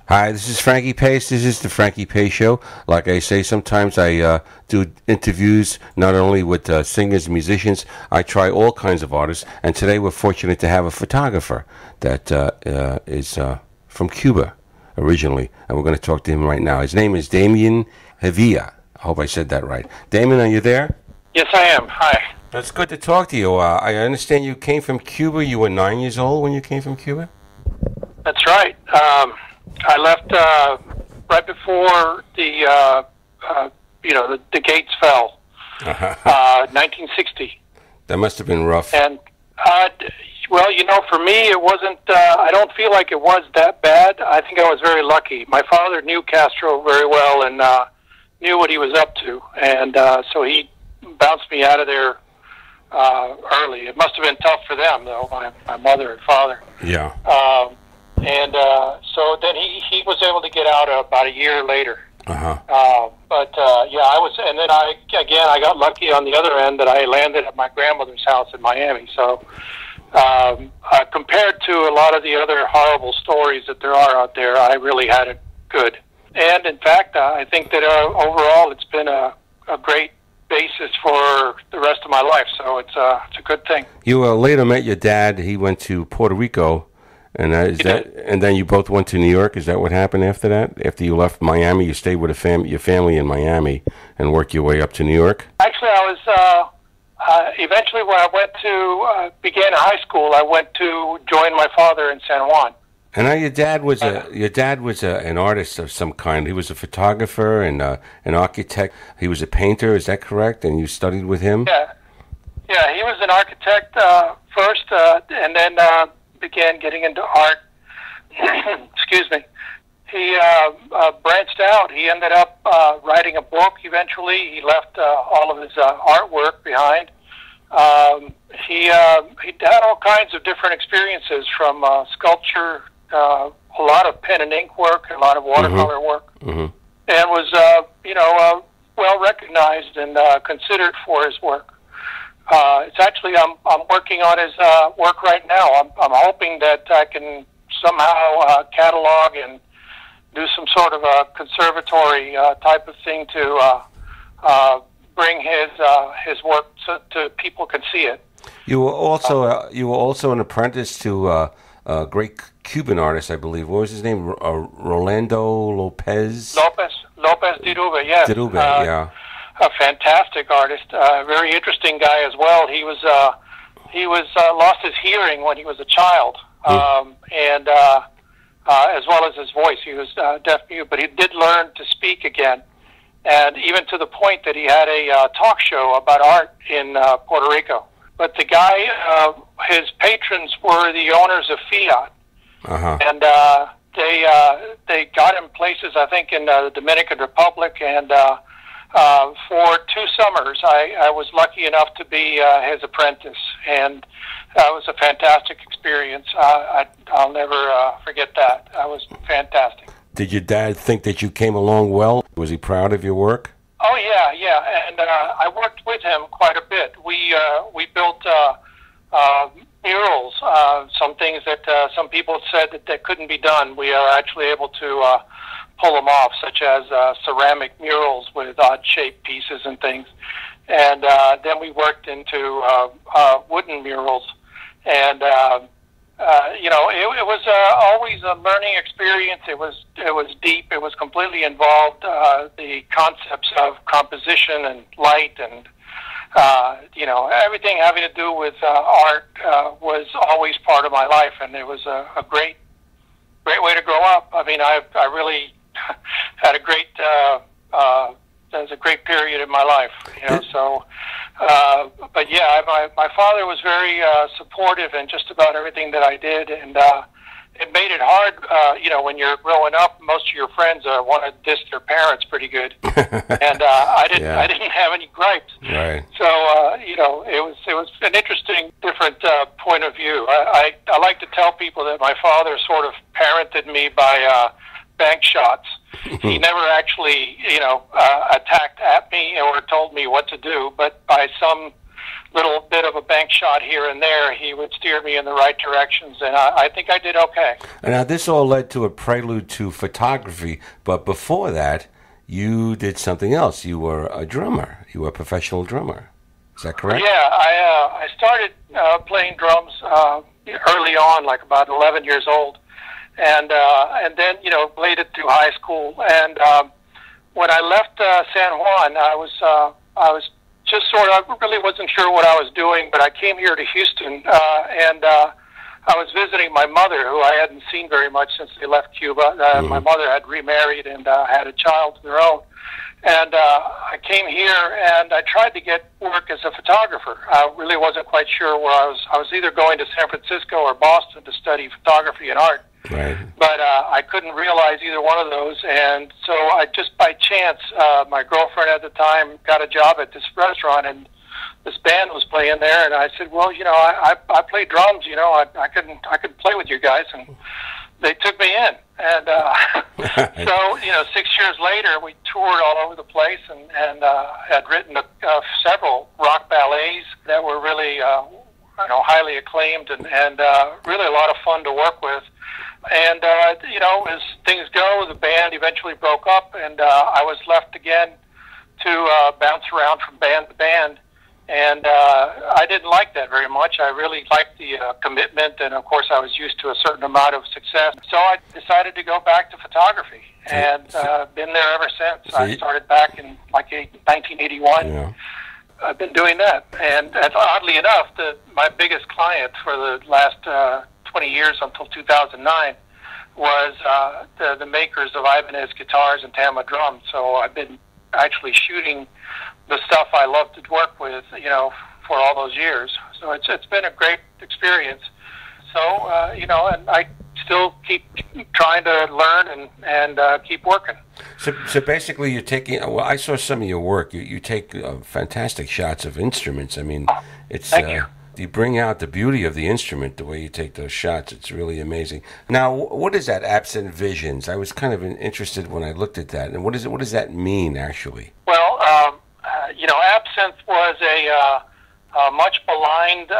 Hi, this is Frankie Pace. This is the Frankie Pace Show. Like I say, sometimes I do interviews not only with singers, musicians. I try all kinds of artists. And today we're fortunate to have a photographer that is from Cuba originally. And we're going to talk to him right now. His name is Damian Hevia. I hope I said that right. Damon, are you there? Yes, I am. Hi. It's good to talk to you. I understand you came from Cuba. You were 9 years old when you came from Cuba? That's right. I left right before the gates fell, 1960. That must have been rough. And well, for me, it wasn't. I don't feel like it was that bad. I think I was very lucky. My father knew Castro very well and knew what he was up to, and so he bounced me out of there early. It must have been tough for them, though. My mother and father. Yeah. So then he was able to get out about a year later. Uh-huh. I was, and then I got lucky on the other end that I landed at my grandmother's house in Miami. So compared to a lot of the other horrible stories that there are out there, I really had it good. And in fact, I think that overall it's been a great basis for the rest of my life. So it's a good thing. You later met your dad. He went to Puerto Rico. And and then you both went to New York. Is that what happened after that? After you left Miami, you stayed with your family in Miami and worked your way up to New York. Actually, I was eventually when I went to began high school. I went to join my father in San Juan. And now your dad was an artist of some kind. He was a photographer and an architect. He was a painter. Is that correct? And you studied with him? Yeah. He was an architect first, and then began getting into art. Excuse me. He branched out. He ended up writing a book eventually. He left all of his artwork behind. He had all kinds of different experiences, from sculpture, a lot of pen and ink work, a lot of watercolor work, and was well recognized and considered for his work. It's actually I'm working on his work right now. I'm hoping that I can somehow catalog and do some sort of a conservatory type of thing to bring his work to people can see it. You were also an apprentice to a great Cuban artist, I believe. What was his name? Rolando Lopez. Lopez Dirube, yes. Dirube, yeah. A fantastic artist, a very interesting guy as well. He was lost his hearing when he was a child, and as well as his voice. He was deaf-mute, but he did learn to speak again, and even to the point that he had a talk show about art in Puerto Rico. But the guy, his patrons were the owners of Fiat, and they got him places, I think, in the Dominican Republic, and for 2 summers, I was lucky enough to be his apprentice, and that was a fantastic experience. I'll never forget that. That was fantastic. Did your dad think that you came along well? Was he proud of your work? Oh, yeah, and I worked with him quite a bit. We built murals, some things that some people said that couldn't be done. We are actually able to pull them off, such as ceramic murals with odd-shaped pieces and things. And then we worked into wooden murals. And, it was always a learning experience. It was deep. It was completely involved. The concepts of composition and light and, everything having to do with art was always part of my life. And it was a great way to grow up. I mean, I really had a great that was a great period in my life, but yeah, my father was very supportive in just about everything that I did, and it made it hard, when you're growing up. Most of your friends want to diss their parents pretty good, and I didn't have any gripes. Right. So it was an interesting, different point of view. I like to tell people that my father sort of parented me by bank shots. He never actually, attacked at me or told me what to do, but by some little bit of a bank shot here and there, he would steer me in the right directions, and I think I did okay. And now this all led to a prelude to photography, but before that, you did something else. You were a drummer. You were a professional drummer. Is that correct? Yeah, I started playing drums early on, like about 11 years old, and then played it through high school. And when I left San Juan, I was just I really wasn't sure what I was doing, but I came here to Houston, and I was visiting my mother, who I hadn't seen very much since they left Cuba. My mother had remarried and had a child of their own. And I came here, and I tried to get work as a photographer. I really wasn't quite sure where I was. I was either going to San Francisco or Boston to study photography and art. Right. But I couldn't realize either one of those. And so I just by chance, my girlfriend at the time got a job at this restaurant, and this band was playing there. And I said, well, I play drums. I could play with you guys. And they took me in. And so, 6 years later, we toured all over the place and had written several rock ballets that were really, highly acclaimed and really a lot of fun to work with. And, as things go, the band eventually broke up, and I was left again to bounce around from band to band. And I didn't like that very much. I really liked the commitment, and of course I was used to a certain amount of success. So I decided to go back to photography, and been there ever since. I started back in 1981. Yeah. I've been doing that. And oddly enough, my biggest client for the last 20 years until 2009 was the makers of Ibanez guitars and Tama drums. So I've been actually shooting the stuff I love to work with, for all those years. So it's been a great experience. So, and I still keep trying to learn and keep working. So basically you're taking, I saw some of your work. You take fantastic shots of instruments. I mean, it's... Thank you. You bring out the beauty of the instrument, the way you take those shots. It's really amazing. Now, what is that, Absent Visions? I was kind of interested when I looked at that. And what does that mean, actually? Well, absinthe was a much maligned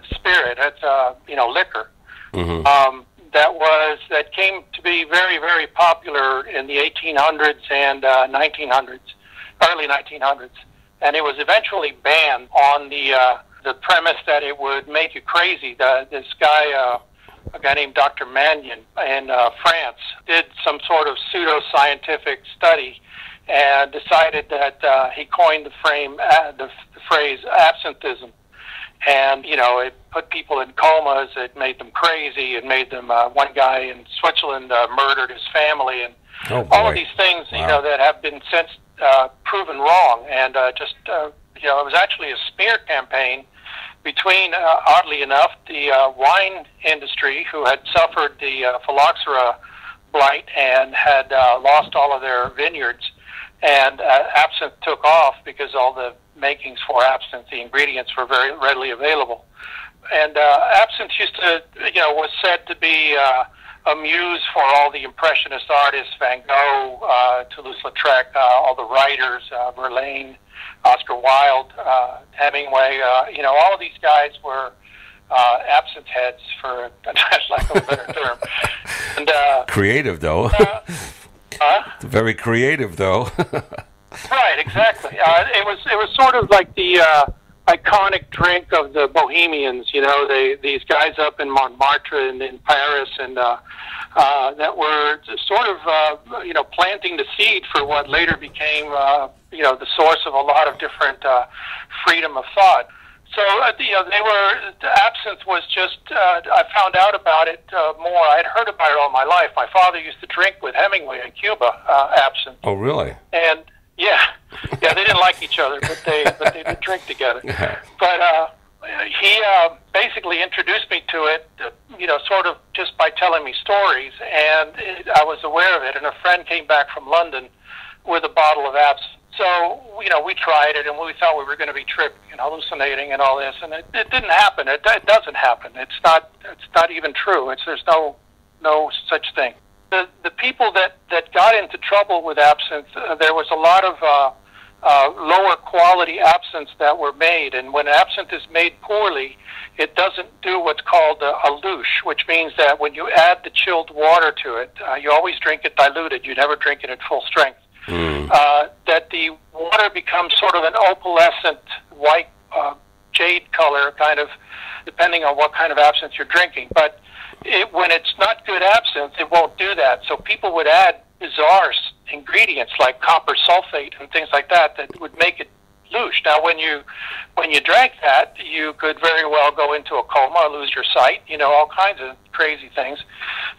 spirit. It's liquor. Mm-hmm. That came to be very, very popular in the 1800s and 1900s, early 1900s. And it was eventually banned on the premise that it would make you crazy. This guy, a guy named Dr. Mannion in France, did some sort of pseudo-scientific study and decided that he coined the phrase absinthism. And, it put people in comas, it made them crazy, it made them, one guy in Switzerland murdered his family, and all of these things, that have been since proven wrong. And it was actually a smear campaign between, oddly enough, the wine industry, who had suffered the phylloxera blight and had lost all of their vineyards, and absinthe took off because all the makings for absinthe, the ingredients were very readily available. And absinthe used to, was said to be a muse for all the Impressionist artists, Van Gogh, Toulouse-Lautrec, all the writers, Verlaine, Oscar Wilde, Hemingway, all of these guys were absinthe heads, for lack of a better term. And creative, though. Very creative, though. Right, exactly. It was sort of like the iconic drink of the Bohemians. These guys up in Montmartre and in Paris, and that were sort of planting the seed for what later became the source of a lot of different freedom of thought. So the absinthe was just, I found out about it more. I had heard about it all my life. My father used to drink with Hemingway in Cuba, absinthe. Oh, really? And yeah, they didn't like each other, but they did drink together. But he basically introduced me to it, sort of just by telling me stories, and I was aware of it. And a friend came back from London with a bottle of absinthe. So, we tried it, and we thought we were going to be tripping and hallucinating and all this, and it didn't happen. It doesn't happen. It's not even true. There's no such thing. The people that got into trouble with absinthe, there was a lot of lower quality absinthes that were made. And when absinthe is made poorly, it doesn't do what's called a louche, which means that when you add the chilled water to it, you always drink it diluted. You never drink it at full strength. That the water becomes sort of an opalescent white jade color, kind of, depending on what kind of absinthe you're drinking. But when it's not good absinthe, it won't do that. So people would add bizarre ingredients like copper sulfate and things like that that would make it louche. Now, when you drank that, you could very well go into a coma, lose your sight, all kinds of crazy things.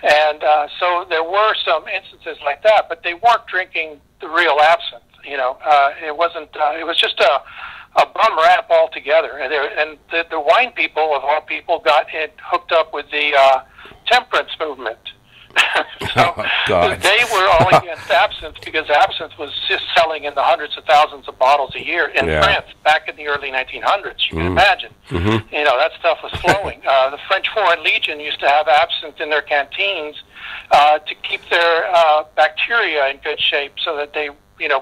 And so there were some instances like that, but they weren't drinking the real absinthe. It wasn't. It was just a bum rap altogether. And the wine people, of all people, got it hooked up with the temperance movement. So they were all against absinthe because absinthe was just selling in the hundreds of thousands of bottles a year in France back in the early 1900s. You can imagine. That stuff was flowing. The French Foreign Legion used to have absinthe in their canteens to keep their bacteria in good shape so that they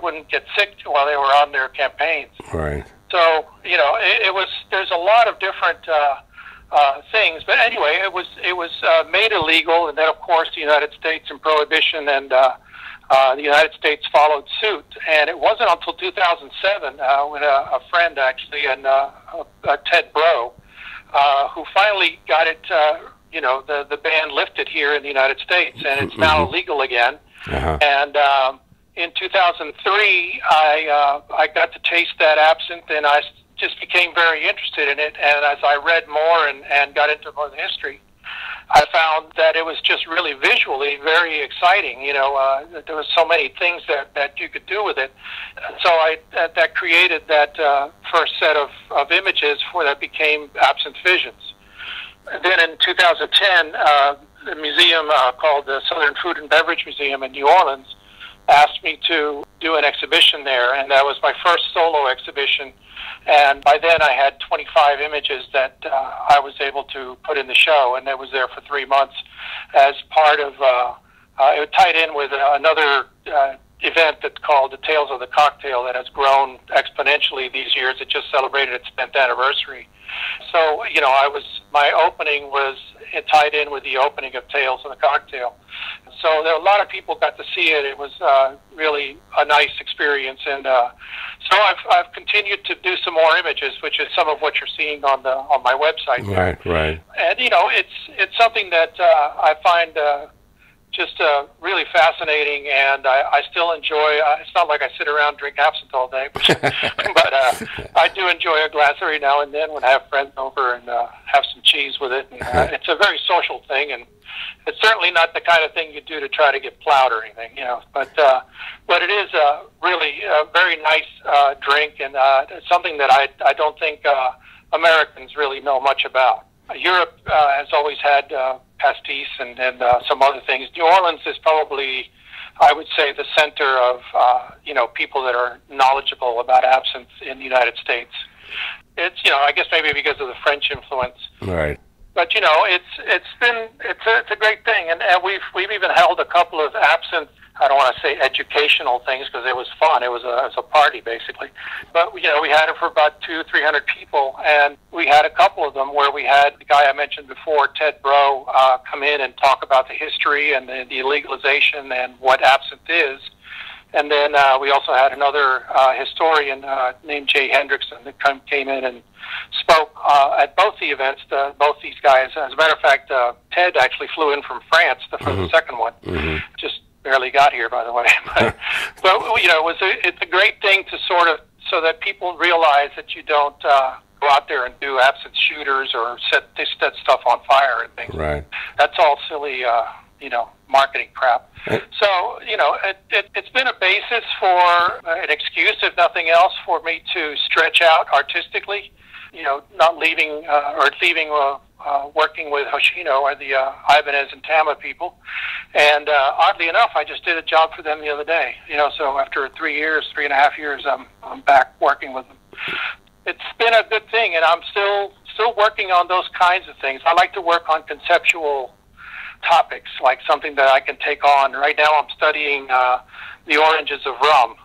wouldn't get sick while they were on their campaigns. Right. So it was. There's a lot of different things, but anyway, it was made illegal, and then of course the United States and Prohibition, and the United States followed suit. And it wasn't until 2007 when a friend actually, and Ted Bro, who finally got it, the ban lifted here in the United States, and it's now legal again. And in 2003, I got to taste that absinthe, and I just became very interested in it. And as I read more and got into more of the history, I found that it was just really visually very exciting. There was so many things that you could do with it. And so that created that first set of images that became Absinthe Visions. And then in 2010, the museum called the Southern Food and Beverage Museum in New Orleans asked me to do an exhibition there, and that was my first solo exhibition. And by then I had 25 images that I was able to put in the show, and that was there for 3 months as part of, it tied in with another event that's called the Tales of the Cocktail that has grown exponentially these years. It just celebrated its 10th anniversary. So, my opening was tied in with the opening of Tales of the Cocktail. So there a lot of people got to see it. It was really a nice experience, and so I've continued to do some more images, which is some of what you're seeing on my website. Right. And it's something that I find just really fascinating, and I still enjoy. It's not like I sit around and drink absinthe all day, but I do enjoy a glass every now and then when I have friends over and have some cheese with it. And, it's a very social thing, and it's certainly not the kind of thing you do to try to get plowed or anything, But it is really a very nice drink, and it's something that I don't think Americans really know much about. Europe has always had pastis and some other things. New Orleans is probably, I would say, the center of people that are knowledgeable about absinthe in the United States. It's I guess maybe because of the French influence. Right. But it's a great thing, and we've even held a couple of absinthe. I don't want to say educational things because it was fun. It was a party basically, but we had it for about 200-300 people, and we had a couple of them where we had the guy I mentioned before, Ted Bro, come in and talk about the history and the legalization and what absinthe is. And then we also had another historian named Jay Hendrickson that came in and spoke at both the events. Both these guys, as a matter of fact, Ted actually flew in from France for the second one. Just barely got here, by the way. but it's a great thing to sort of so that people realize that you don't go out there and do absinthe shooters or set stuff on fire and things. Right. That's all silly, marketing crap. So, it's been a basis for an excuse, if nothing else, for me to stretch out artistically. Not leaving working with Hoshino or the Ibanez and Tama people. And oddly enough, I just did a job for them the other day. So after 3.5 years, I'm back working with them. It's been a good thing, and I'm still working on those kinds of things. I like to work on conceptual topics, like something that I can take on. Right now I'm studying the oranges of rum.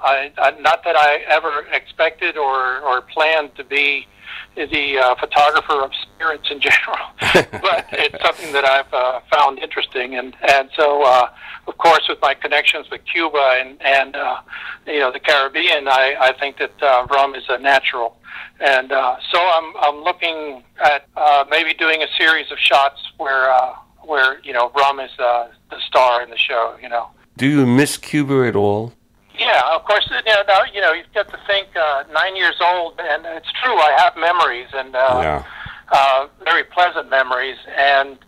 Not that I ever expected or planned to be the photographer of spirits in general, but it's something that I've found interesting. And so, of course, with my connections with Cuba and the Caribbean, I think that rum is a natural. And so I'm looking at maybe doing a series of shots where rum is the star in the show. Do you miss Cuba at all? Yeah, of course. Now, you've got to think 9 years old, and it's true. I have memories and very pleasant memories, and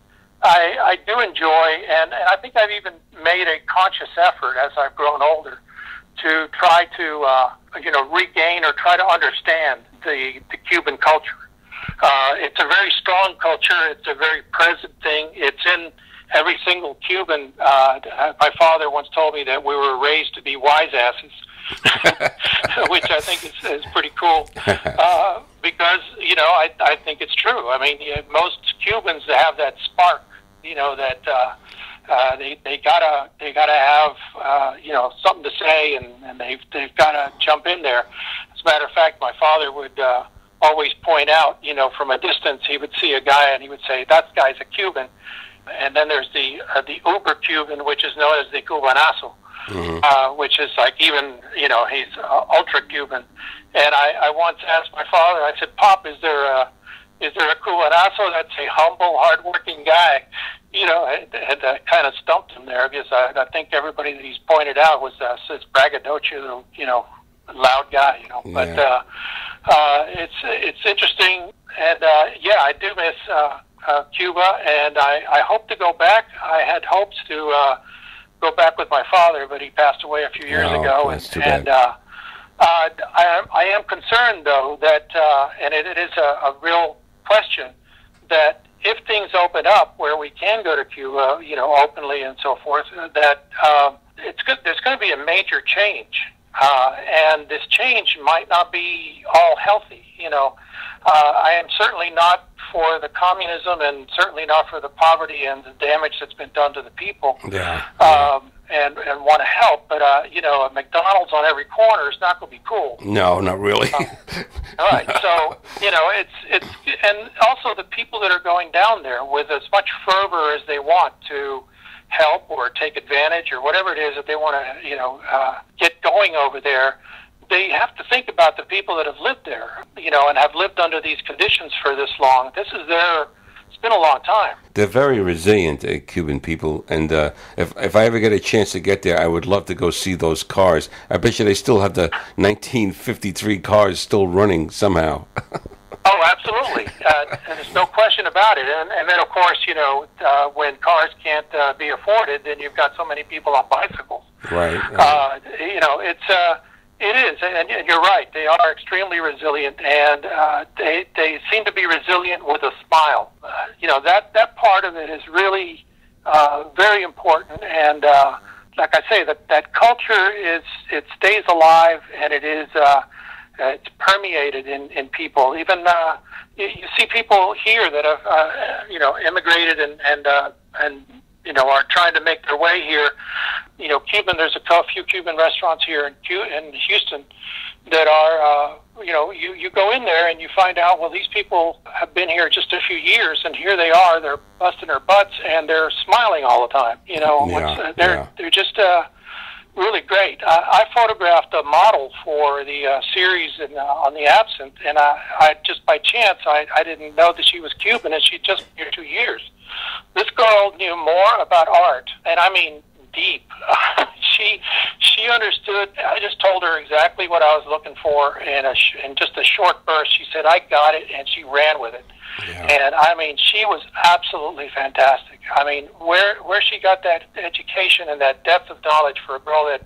I do enjoy, and I think I've even made a conscious effort as I've grown older to try to regain or try to understand the Cuban culture. It's a very strong culture. It's a very present thing. It's in every single Cuban. My father once told me that we were raised to be wise asses, which I think is pretty cool. Because I think it's true. I mean, most Cubans have that spark. That they gotta have something to say, and they've gotta jump in there. As a matter of fact, my father would always point out, from a distance, he would see a guy and he would say, "That guy's a Cuban." And then there's the uber Cuban, which is known as the Cubanazo, which is like even, he's ultra Cuban. And I once asked my father, I said, "Pop, is there a Cubanazo that's a humble, hardworking guy?" And kind of stumped him there, because I think everybody that he's pointed out was this braggadocio, loud guy, But it's interesting, and I do miss Cuba, and I hope to go back. I had hopes to go back with my father, but he passed away a few years ago. That's too bad. I am concerned, though, that, and it is a real question, that if things open up where we can go to Cuba, openly and so forth, that there's going to be a major change, and this change might not be all healthy. I am certainly not for the communism, and certainly not for the poverty and the damage that's been done to the people. And want to help, but a McDonald's on every corner is not going to be cool. No, not really. All right, so it's and also the people that are going down there with as much fervor as they want to help or take advantage or whatever it is that they want to get going over there. They have to think about the people that have lived there, and have lived under these conditions for this long. It's been a long time. They're very resilient, Cuban people, and if I ever get a chance to get there, I would love to go see those cars. I bet you they still have the 1953 cars still running somehow. Oh, absolutely. And there's no question about it. And then, of course, when cars can't be afforded, then you've got so many people on bicycles. Right. It is, and you're right. They are extremely resilient, and they seem to be resilient with a smile. That part of it is really very important. And like I say, that culture it stays alive, and it's permeated in people. Even you see people here that have immigrated and are trying to make their way here. Cuban. There's a few Cuban restaurants here in Houston that are, you go in there and you find out, well, these people have been here just a few years, and here they are. They're busting their butts and they're smiling all the time. They're just really great. I photographed a model for the series on the Absinthe, and I just by chance I didn't know that she was Cuban, and she'd just been here 2 years. This girl knew more about art, and I mean deep. She understood. I just told her exactly what I was looking for in just a short burst. She said, "I got it," and she ran with it. Yeah. And I mean, she was absolutely fantastic. I mean, where she got that education and that depth of knowledge for a girl that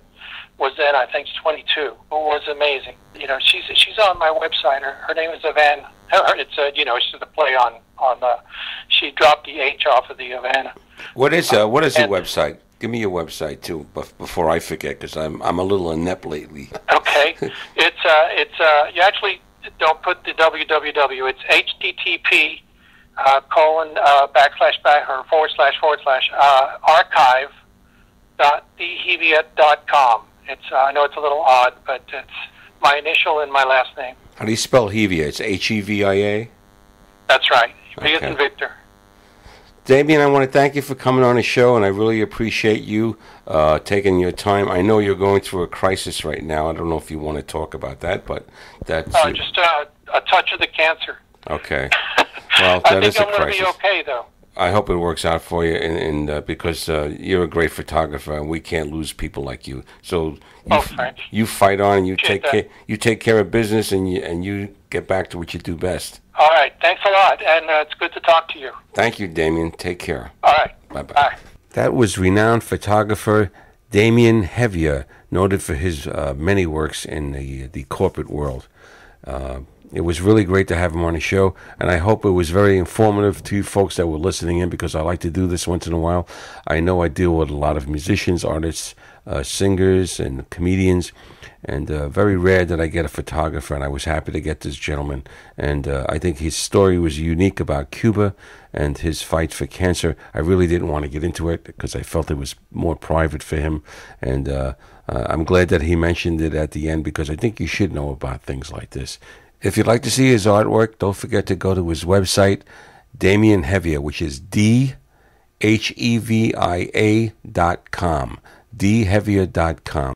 was then, I think, 22, was amazing. She's on my website. Her name is Havana. It's she's a play on the. She dropped the H off of the Havana. What is your website? Give me your website too, before I forget, because I'm a little inept lately. Okay, it's you actually don't put the www. It's http colon // or / archive.thehevia.com. It's I know it's a little odd, but it's my initial and my last name. How do you spell Hevia? It's Hevia? That's right. V as Okay. in Victor. Damian, I want to thank you for coming on the show, and I really appreciate you taking your time. I know you're going through a crisis right now. I don't know if you want to talk about that, but that's... Just a touch of the cancer. Okay. Well, I that think is a I'm going crisis. to be okay, though. I hope it works out for you, and because you're a great photographer, and we can't lose people like you. So Thanks. you fight on, and you Appreciate take care of business, and you get back to what you do best. All right. Thanks a lot, and it's good to talk to you. Thank you, Damian. Take care. All right. Bye-bye. Bye. That was renowned photographer Damian Hevia, noted for his many works in the corporate world. It was really great to have him on the show, and I hope it was very informative to you folks that were listening in, because I like to do this once in a while. I know I deal with a lot of musicians, artists, singers, and comedians, and very rare that I get a photographer, and I was happy to get this gentleman. And I think his story was unique about Cuba and his fight for cancer. I really didn't want to get into it because I felt it was more private for him, and I'm glad that he mentioned it at the end, because I think you should know about things like this. If you'd like to see his artwork, don't forget to go to his website, Damin Hevia, which is DHEVIA.com, dhevia.com.